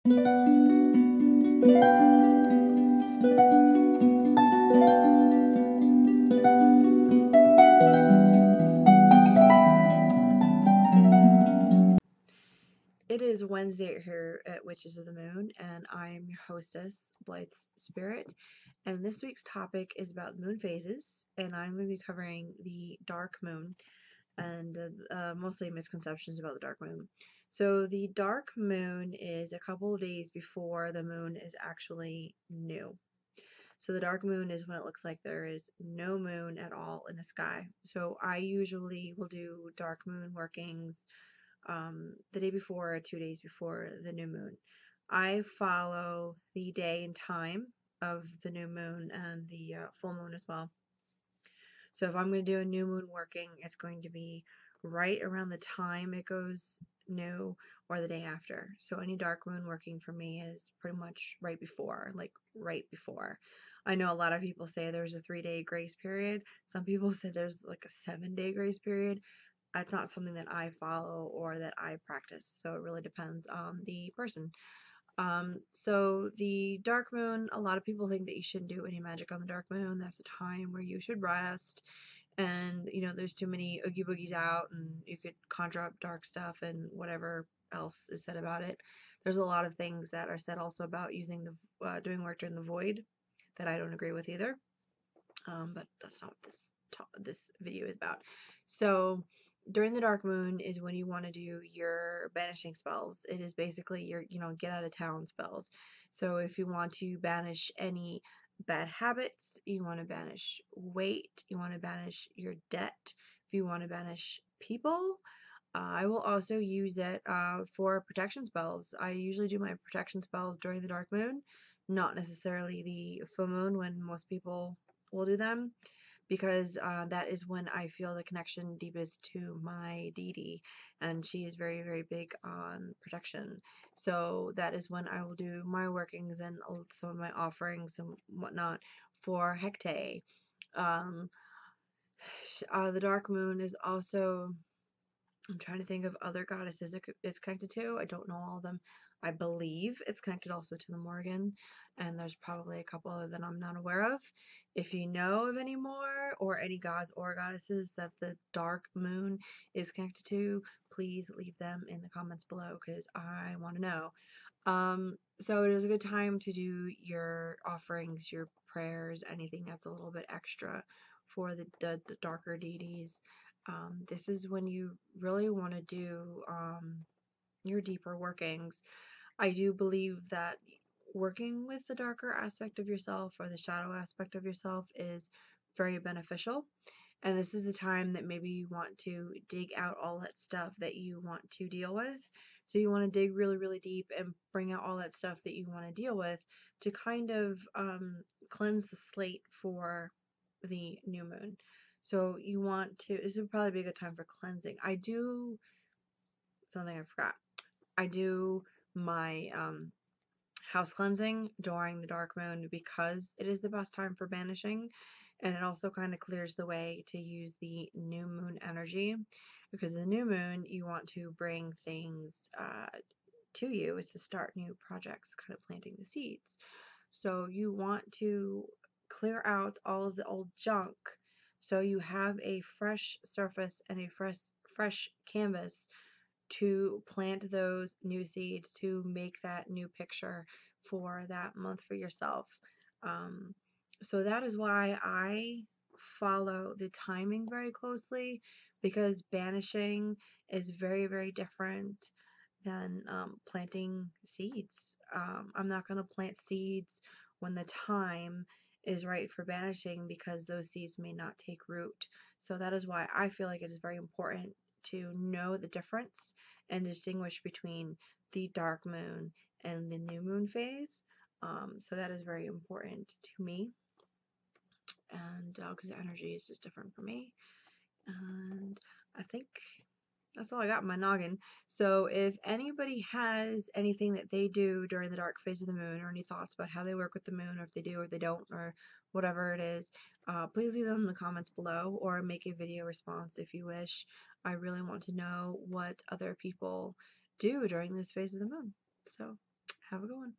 It is Wednesday here at Witches of the Moon, and I'm your hostess, Blythe's Spirit. And this week's topic is about moon phases, and I'm going to be covering the dark moon and mostly misconceptions about the dark moon. So, the dark moon is a couple of days before the moon is actually new. So, the dark moon is when it looks like there is no moon at all in the sky. So, I usually will do dark moon workings the day before or 2 days before the new moon. I follow the day and time of the new moon and the full moon as well. So if I'm going to do a new moon working, it's going to be right around the time it goes new or the day after. So any dark moon working for me is pretty much right before, like right before. I know a lot of people say there's a 3-day grace period. Some people say there's like a 7-day grace period. That's not something that I follow or that I practice. So it really depends on the person. So the dark moon, a lot of people think that you shouldn't do any magic on the dark moon. That's a time where you should rest. And, there's too many oogie boogies out and you could conjure up dark stuff and whatever else is said about it. There's a lot of things that are said also about using doing work during the void that I don't agree with either. But that's not what this video is about. So during the dark moon is when you want to do your banishing spells. It is basically your get out of town spells. So if you want to banish any bad habits, you want to banish weight, you want to banish your debt, if you want to banish people, I will also use it for protection spells. I usually do my protection spells during the dark moon, not necessarily the full moon when most people will do them, because that is when I feel the connection deepest to my deity, and she is very, very big on protection. So that is when I will do my workings and some of my offerings and whatnot for Hecate. Um, the dark moon is also, I'm trying to think of other goddesses it's connected to. I don't know all of them. I believe it's connected also to the Morgan, and there's probably a couple other that I'm not aware of. If you know of any more, or any gods or goddesses that the dark moon is connected to, please leave them in the comments below because I want to know. So it is a good time to do your offerings, your prayers, anything that's a little bit extra for the darker deities. This is when you really want to do your deeper workings. I do believe that working with the darker aspect of yourself or the shadow aspect of yourself is very beneficial. And this is the time that maybe you want to dig out all that stuff that you want to deal with. So you want to dig really, really deep and bring out all that stuff that you want to deal with to kind of cleanse the slate for the new moon. So you want to, this would probably be a good time for cleansing. I do, something I forgot. I do my house cleansing during the dark moon because it is the best time for banishing, and it also kind of clears the way to use the new moon energy, because the new moon you want to bring things to you. It's to start new projects, kind of planting the seeds. So you want to clear out all of the old junk so you have a fresh surface and a fresh canvas to plant those new seeds, to make that new picture for that month for yourself. Um, so that is why I follow the timing very closely, because banishing is very, very different than planting seeds. I'm not going to plant seeds when the time is right for banishing, because those seeds may not take root. So that is why I feel like it is very important to know the difference and distinguish between the dark moon and the new moon phase. So that is very important to me, and because the energy is just different for me. And I think that's all I got in my noggin. So if anybody has anything that they do during the dark phase of the moon, or any thoughts about how they work with the moon, or if they do or they don't, or whatever it is, please leave them in the comments below, or make a video response if you wish. I really want to know what other people do during this phase of the moon. So Have a good one.